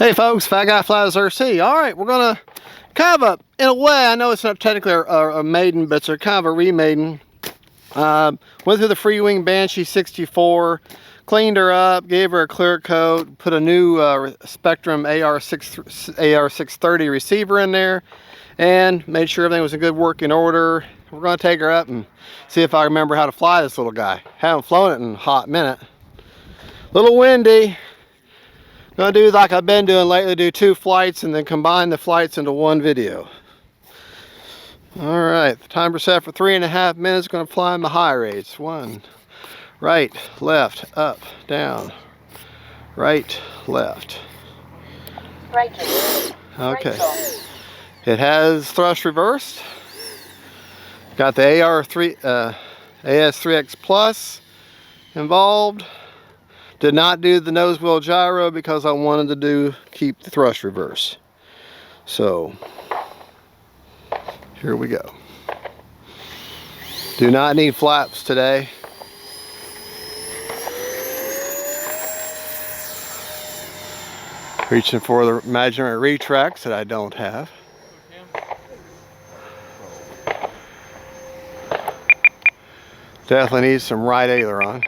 Hey folks, Fat Guy Flies RC. Alright, we're gonna kind of in a way, I know it's not technically a maiden, but it's a kind of a remaiden. Went through the FREEWING Banshee 64, cleaned her up, gave her a clear coat, put a new Spectrum AR630 receiver in there, and made sure everything was in good working order. We're gonna take her up and see if I remember how to fly this little guy. Haven't flown it in a hot minute. Little windy. Gonna do like I've been doing lately, do 2 flights and then combine the flights into one video. Alright, the timer set for 3.5 minutes, gonna fly in my high rates. 1, right, left, up, down, right, left. Okay. It has thrust reversed. Got the AS3X Plus involved. Did not do the nose wheel gyro because I wanted to keep the thrust reverse. So, here we go. Do not need flaps today. Reaching for the imaginary retracts that I don't have. Definitely needs some right aileron.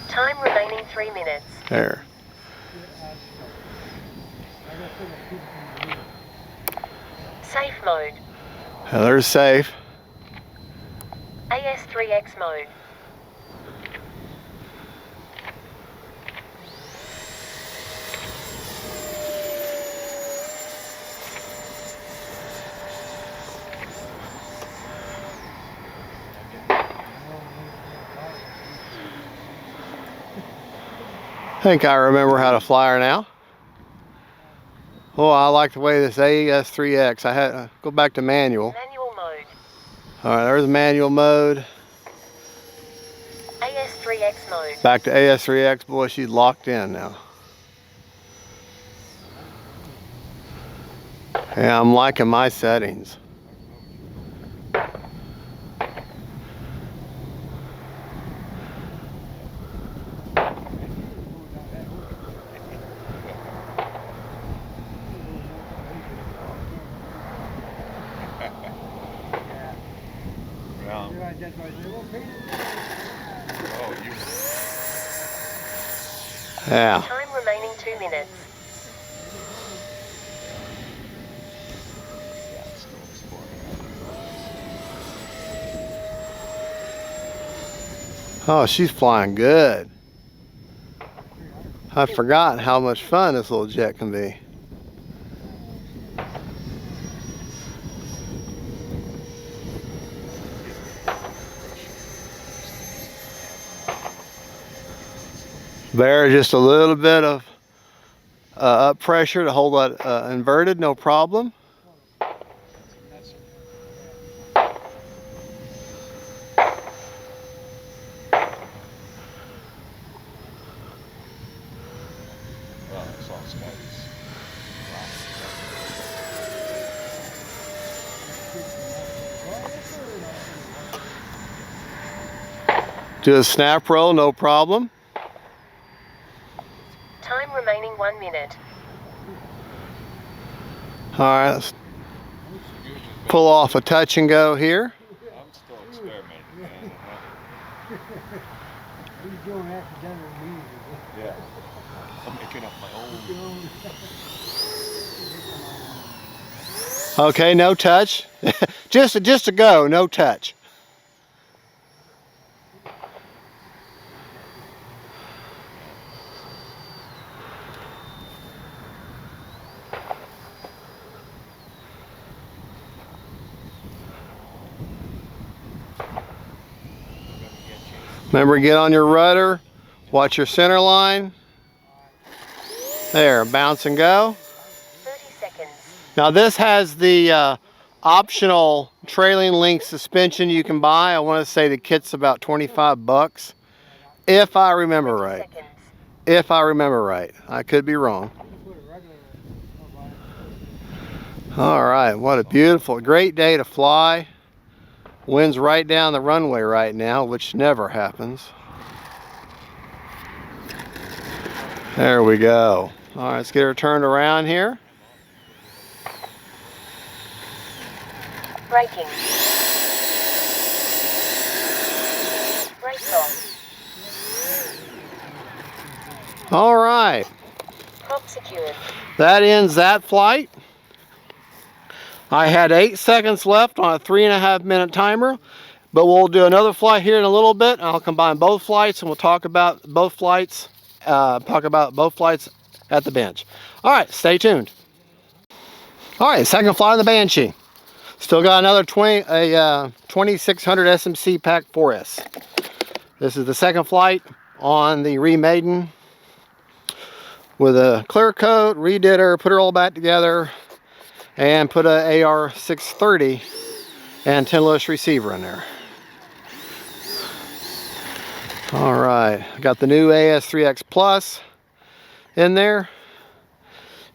Time remaining 3 minutes. There. Safe mode. There's safe. AS3X mode. I think I remember how to fly her now. Oh, I like the way this AS3X. I had go back to manual. Manual mode. All right, there's manual mode. AS3X mode. Back to AS3X. Boy, she's locked in now. Yeah, I'm liking my settings. Yeah. Time remaining 2 minutes. Oh, she's flying good. I'd forgotten how much fun this little jet can be. Bear just a little bit of up pressure to hold that inverted, no problem. Do a snap roll, no problem. Time remaining 1 minute. All right, let's pull off a touch and go here. I'm still experimenting, man. He's doing accidental music. Yeah. I'm making up my own. Okay, no touch. just a go, no touch. Remember, get on your rudder, watch your center line. There, bounce and go. 30 seconds. Now this has the optional trailing link suspension you can buy. I want to say the kit's about 25 bucks, if I remember right. Seconds. If I remember right. I could be wrong. All right, what a beautiful, great day to fly. Wind's right down the runway right now, which never happens. There we go. All right, let's get her turned around here. Braking. Brakes off. All right, Prop secured. that ends that flight. I had 8 seconds left on a 3.5 minute timer, but we'll do another flight here in a little bit. I'll combine both flights and we'll talk about both flights. At the bench. All right, stay tuned. All right, second flight of the Banshee. Still got another 2600 SMC Pack 4S. This is the second flight on the Remaiden with a clear coat, redid her, put her all back together, and put a AR630 antenna-less receiver in there. All right, got the new AS3X Plus in there.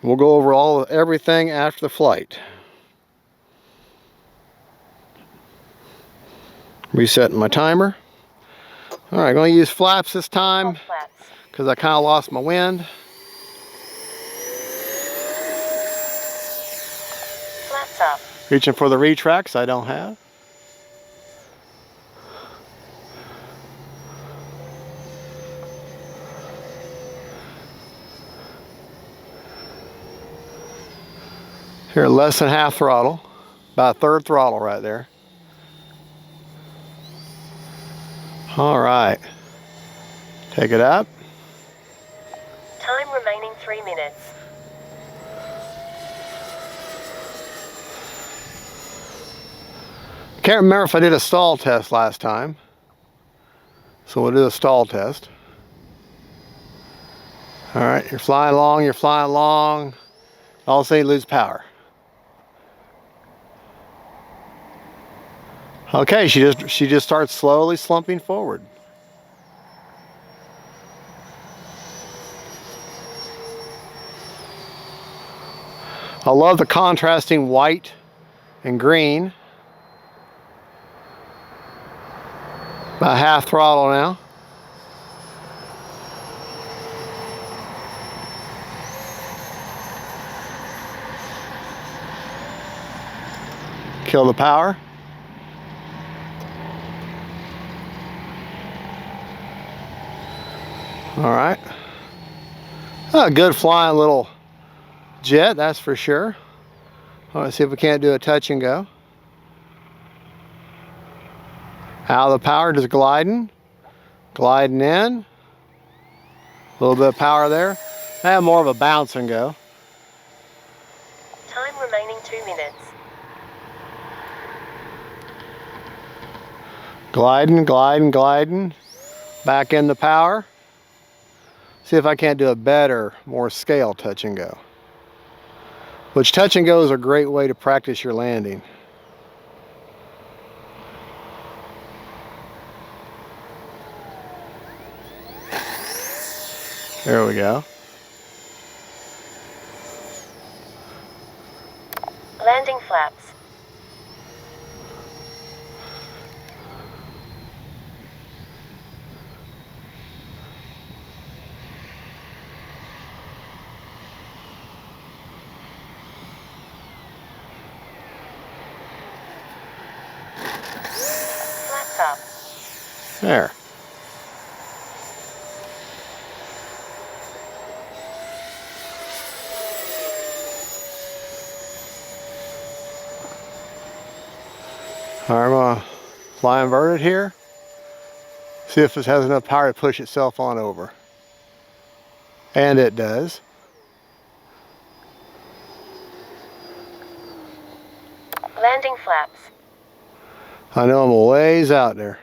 We'll go over everything after the flight. Resetting my timer. All right, I'm going to use flaps this time because I kind of lost my wind. Flaps up. Reaching for the retracts I don't have. Here, less than half throttle, about a third throttle right there. All right, take it up. Time remaining 3 minutes. Can't remember if I did a stall test last time, so we'll do a stall test. All right, you're flying along, all of a sudden you lose power. Okay, she just starts slowly slumping forward. I love the contrasting white and green. About half throttle now. Kill the power. All right. A good flying little jet, that's for sure. All right, see if we can't do a touch and go. Out of the power, just gliding in. A little bit of power there. I have more of a bounce and go. Time remaining 2 minutes. Gliding. Back in the power. See if I can't do a better, more scale touch and go. Which touch and go is a great way to practice your landing. There we go. Landing flaps. Flaps up. There. All right, I'm gonna fly inverted here. See if this has enough power to push itself on over. And it does. Landing flaps. I know I'm a ways out there.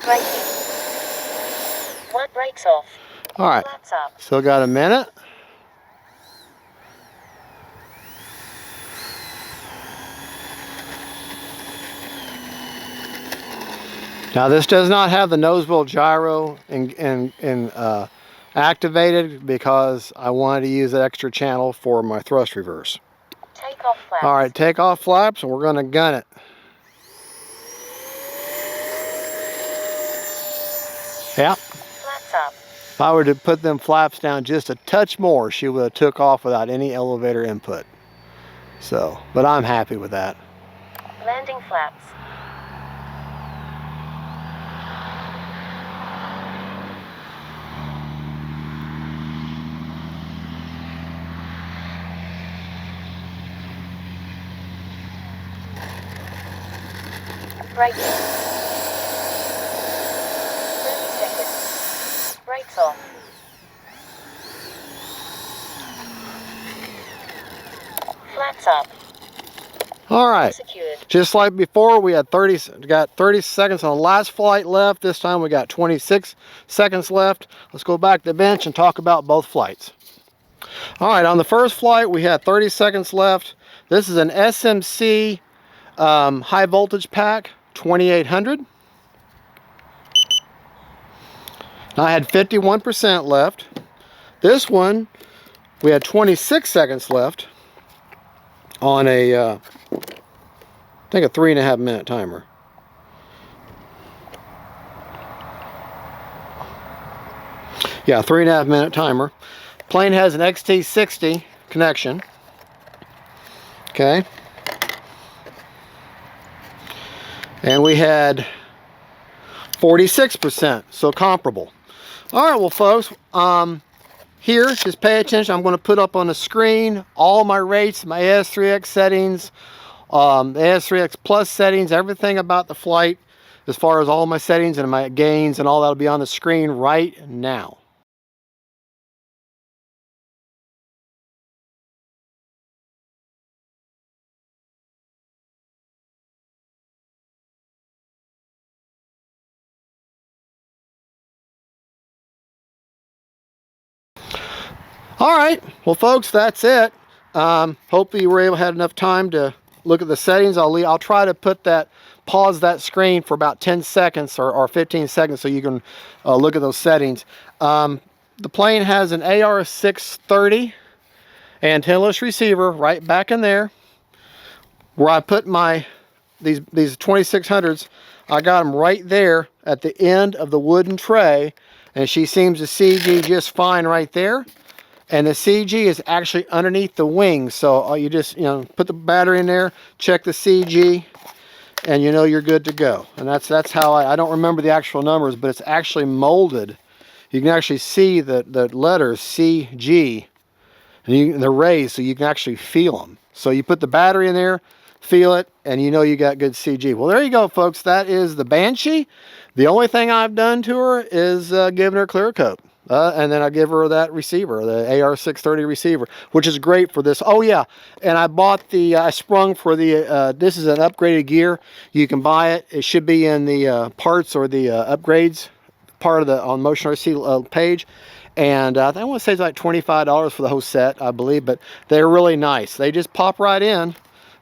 Braking. One brakes off. All right, Flaps up. still got a minute. Now this does not have the nose wheel gyro activated because I wanted to use that extra channel for my thrust reverse. Takeoff flaps. All right, take off flaps, and we're going to gun it. Yeah. Flaps up. If I were to put them flaps down just a touch more, she would have took off without any elevator input. So, but I'm happy with that. Landing flaps. Braking. 30 seconds. Brakes off. Flaps up. All right. Secured. Just like before, we got 30 seconds on the last flight left. This time we got 26 seconds left. Let's go back to the bench and talk about both flights. All right, on the first flight, we had 30 seconds left. This is an SMC high voltage pack, 2800. I had 51% left. This one, we had 26 seconds left on a, I think a 3.5 minute timer. Yeah, 3.5 minute timer. Plane has an XT60 connection. Okay. And we had 46%, so comparable. All right, well, folks, here, just pay attention. I'm going to put up on the screen all my rates, my AS3X settings, the AS3X Plus settings, everything about the flight, as far as all my settings and my gains and all that will be on the screen right now. All right, well, folks, that's it. Hopefully you were able to have enough time to look at the settings. I'll try to pause that screen for about 10 seconds or 15 seconds so you can look at those settings. The plane has an AR630 antennaless receiver right back in there. Where I put these 2600s, I got them right there at the end of the wooden tray, and she seems to CG just fine right there. And the CG is actually underneath the wings, so you just put the battery in there, check the CG, and you're good to go. And that's how I don't remember the actual numbers, but it's actually molded. You can actually see the letters CG, and they're raised, so you can actually feel them. So you put the battery in there, feel it, and you got good CG. Well, there you go, folks. That is the Banshee. The only thing I've done to her is giving her clear coat. And then I give her that receiver, the AR630 receiver, which is great for this. Oh yeah, and I bought I sprung for the, this is an upgraded gear. You can buy it. It should be in the parts or the upgrades part of the on Motion RC page. And I want to say it's like $25 for the whole set, I believe, but they're really nice. They just pop right in.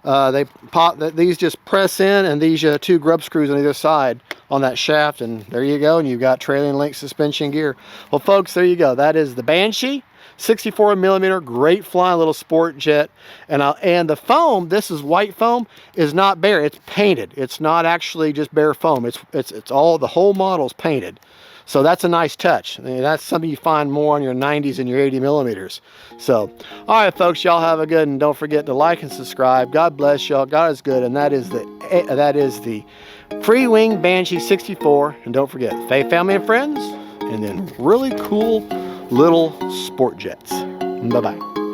These just press in, and these two grub screws on either side on that shaft, and there you go, and you've got trailing link suspension gear. Well, folks, there you go. That is the Banshee 64mm, great flying little sport jet. And the foam, this is white foam, is not bare. It's painted. It's not actually just bare foam. It's all, the whole model is painted. So that's a nice touch. I mean, that's something you find more on your 90s and your 80mm. So, all right, folks, y'all have a good, and don't forget to like and subscribe. God bless y'all. God is good, and that is the FREEWING Banshee 64. And don't forget, faith, family, and friends, and then really cool little sport jets. Bye-bye.